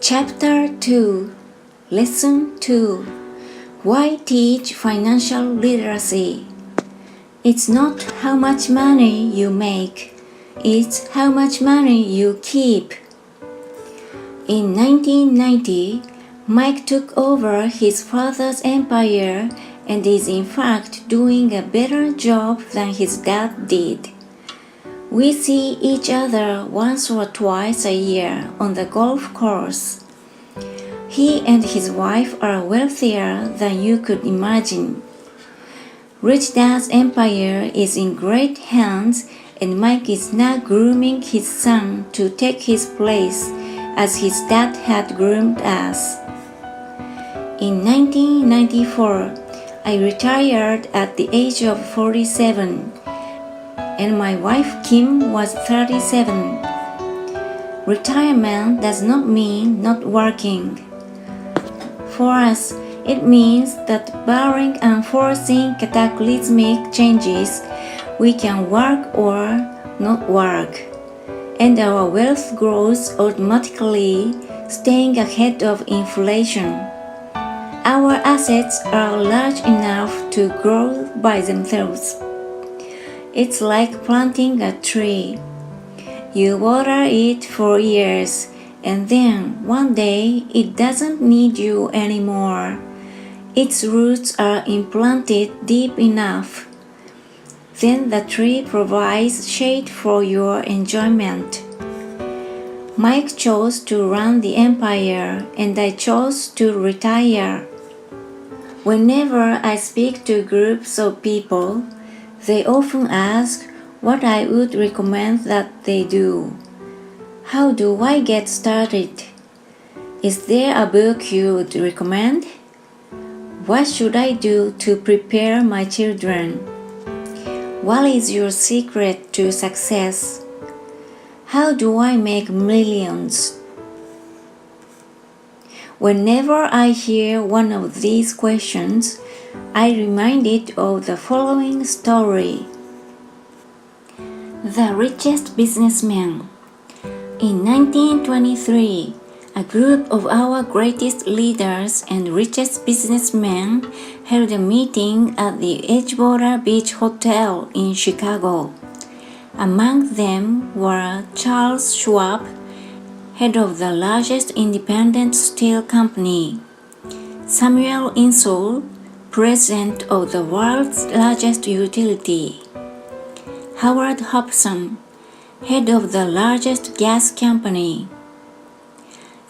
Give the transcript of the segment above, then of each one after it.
Chapter 2 Lesson 2 Why teach financial literacy? It's not how much money you make, it's how much money you keep. In 1990, Mike took over his father's empire and is in fact doing a better job than his dad did. We see each other once or twice a year on the golf course. He and his wife are wealthier than you could imagine. Rich Dad's empire is in great hands, and Mike is now grooming his son to take his place as his dad had groomed us. In 1994, I retired at the age of 47, and my wife Kim was 37. Retirement does not mean not working. For us, it means that barring unforeseen cataclysmic changes, we can work or not work, and our wealth grows automatically, staying ahead of inflation. Our assets are large enough to grow by themselves. It's like planting a tree. You water it for years, and then one day it doesn't need you anymore. Its roots are implanted deep enough. Then the tree provides shade for your enjoyment. Mike chose to run the empire, and I chose to retire. Whenever I speak to groups of people, they often ask what I would recommend that they do. How do I get started? Is there a book you would recommend? What should I do to prepare my children? What is your secret to success? How do I make millions? Whenever I hear one of these questions, I reminded of the following story. The Richest Businessman. In 1923, a group of our greatest leaders and richest businessmen held a meeting at the Edgewater Beach Hotel in Chicago. Among them were Charles Schwab, head of the largest independent steel company, Samuel Insull, president of the world's largest utility, Howard Hobson, head of the largest gas company,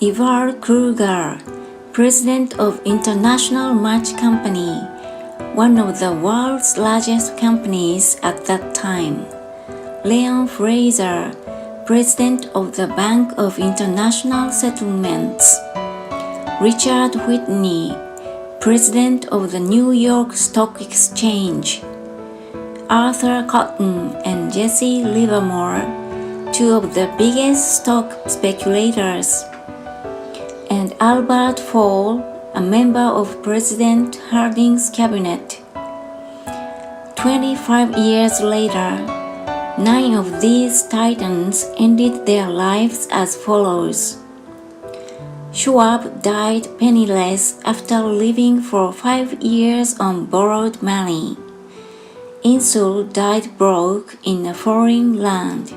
Ivar Kruger, president of International Match Company, one of the world's largest companies at that time, Leon Fraser, president of the Bank of International Settlements, Richard Whitney, president of the New York Stock Exchange, Arthur Cotton and Jesse Livermore, two of the biggest stock speculators, and Albert Fall, a member of President Harding's cabinet. 25 years later, 9 of these titans ended their lives as follows. Schwab died penniless after living for 5 years on borrowed money. Insull died broke in a foreign land,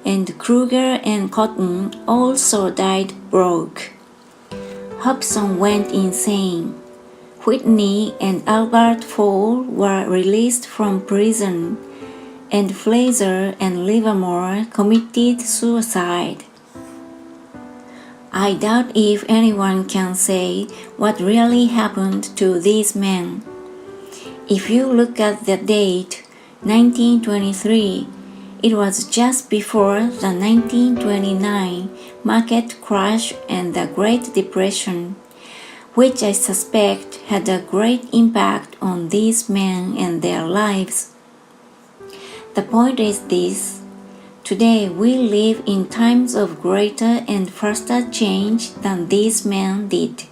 and Kruger and Cotton also died broke. Hobson went insane. Whitney and Albert Fall were released from prison, and Fraser and Livermore committed suicide. I doubt if anyone can say what really happened to these men. If you look at the date, 1923, it was just before the 1929 market crash and the Great Depression, which I suspect had a great impact on these men and their lives. The point is this: today we live in times of greater and faster change than these men did.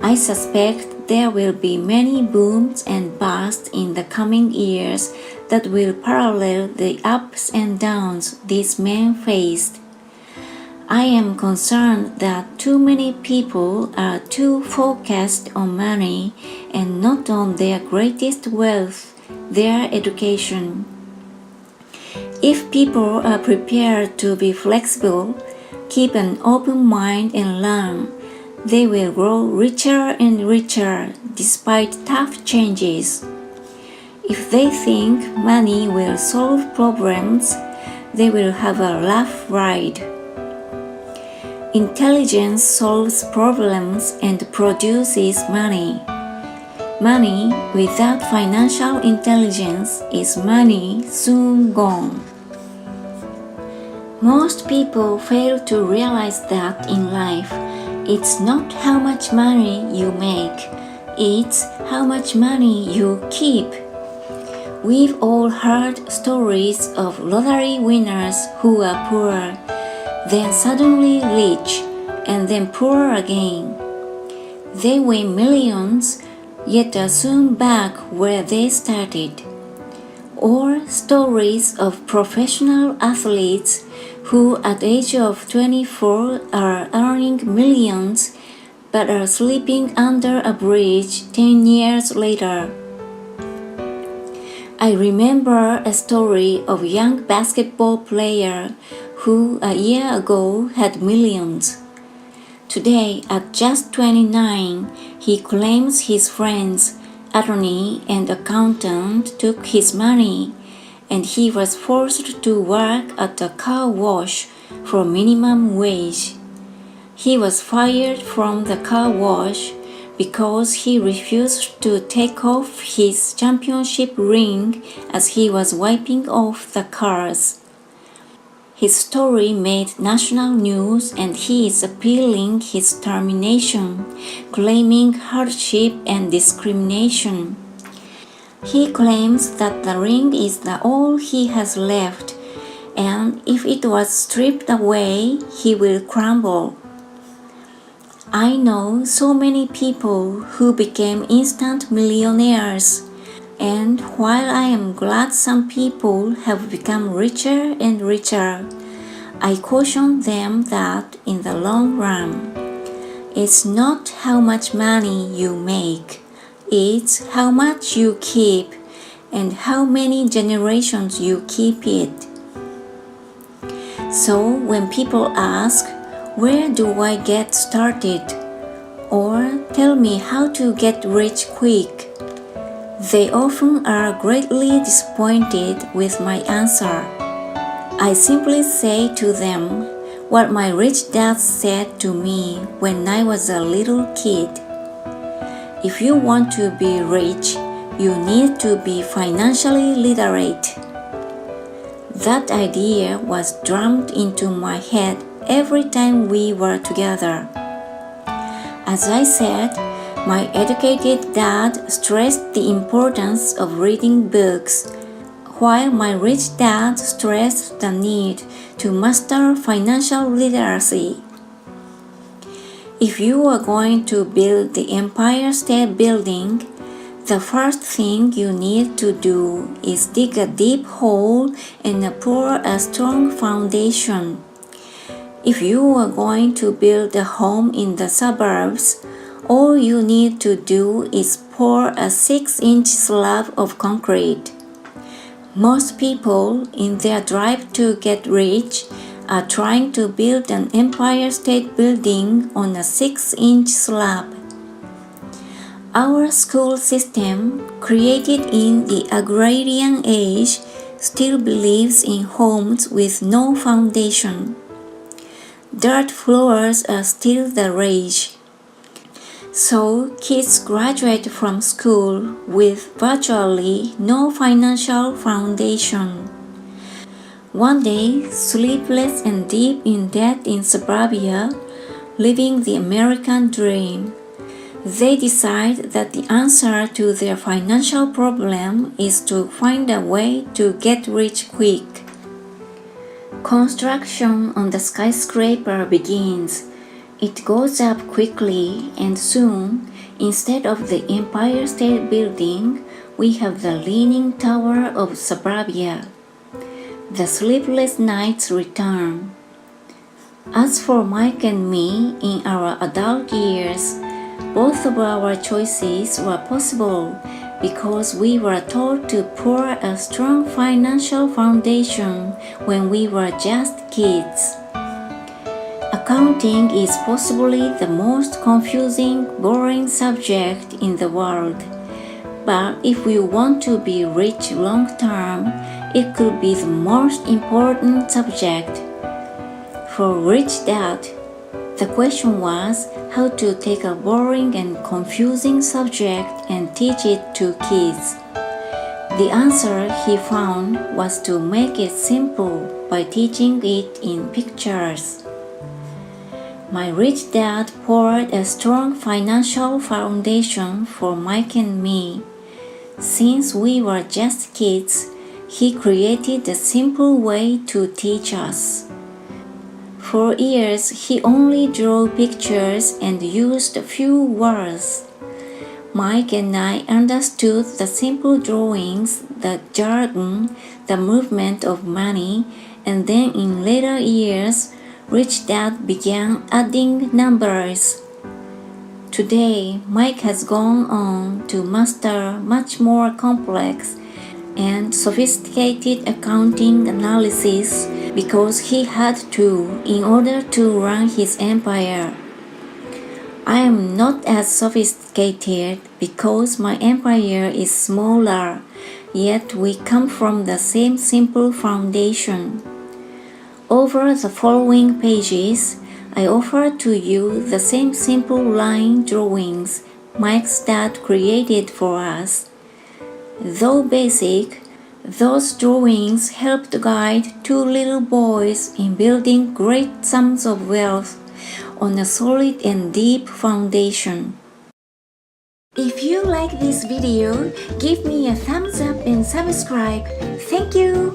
I suspect there will be many booms and busts in the coming years that will parallel the ups and downs these men faced. I am concerned that too many people are too focused on money and not on their greatest wealth, their education. If people are prepared to be flexible, keep an open mind and learn, they will grow richer and richer despite tough changes. If they think money will solve problems, they will have a rough ride. Intelligence solves problems and produces money. Money without financial intelligence is money soon gone. Most people fail to realize that in life, it's not how much money you make, it's how much money you keep. We've all heard stories of lottery winners who are poor, then suddenly rich, and then poor again. They win millions, yet are soon back where they started. Or stories of professional athletes who at the age of 24 are earning millions but are sleeping under a bridge 10 years later. I remember a story of a young basketball player who a year ago had millions. Today, at just 29, he claims his friend's attorney and accountant took his money, and he was forced to work at a car wash for minimum wage. He was fired from the car wash because he refused to take off his championship ring as he was wiping off the cars. His story made national news and he is appealing his termination, claiming hardship and discrimination. He claims that the ring is all he has left, and if it was stripped away, he will crumble. I know so many people who became instant millionaires, and while I am glad some people have become richer and richer, I caution them that in the long run, it's not how much money you make, it's how much you keep and how many generations you keep it. So when people ask, where do I get started? Or tell me how to get rich quick, they often are greatly disappointed with my answer. I simply say to them what my rich dad said to me when I was a little kid. If you want to be rich, you need to be financially literate. That idea was drummed into my head every time we were together. As I said, my educated dad stressed the importance of reading books, while my rich dad stressed the need to master financial literacy. If you are going to build the Empire State Building, the first thing you need to do is dig a deep hole and pour a strong foundation. If you are going to build a home in the suburbs, all you need to do is pour a 6-inch slab of concrete. Most people, in their drive to get rich, are trying to build an Empire State Building on a 6-inch slab. Our school system, created in the agrarian age, still believes in homes with no foundation. Dirt floors are still the rage. So kids graduate from school with virtually no financial foundation. One day, sleepless and deep in debt in suburbia, living the American dream, they decide that the answer to their financial problem is to find a way to get rich quick. Construction on the skyscraper begins. It goes up quickly and soon, instead of the Empire State Building, we have the Leaning Tower of suburbia. The sleepless nights return. As for Mike and me, in our adult years, both of our choices were possible because we were taught to pour a strong financial foundation when we were just kids. Accounting is possibly the most confusing, boring subject in the world. But if we want to be rich long term, it could be the most important subject. For Rich Dad, the question was how to take a boring and confusing subject and teach it to kids. The answer he found was to make it simple by teaching it in pictures. My rich dad poured a strong financial foundation for Mike and me. Since we were just kids, he created a simple way to teach us. For years, he only drew pictures and used a few words. Mike and I understood the simple drawings, the jargon, the movement of money, and then in later years, Rich Dad began adding numbers. Today, Mike has gone on to master much more complex and sophisticated accounting analysis because he had to in order to run his empire. I am not as sophisticated because my empire is smaller, yet we come from the same simple foundation. Over the following pages, I offer to you the same simple line drawings Mike's dad created for us. Though basic, those drawings helped guide two little boys in building great sums of wealth on a solid and deep foundation. If you like this video, give me a thumbs up and subscribe. Thank you!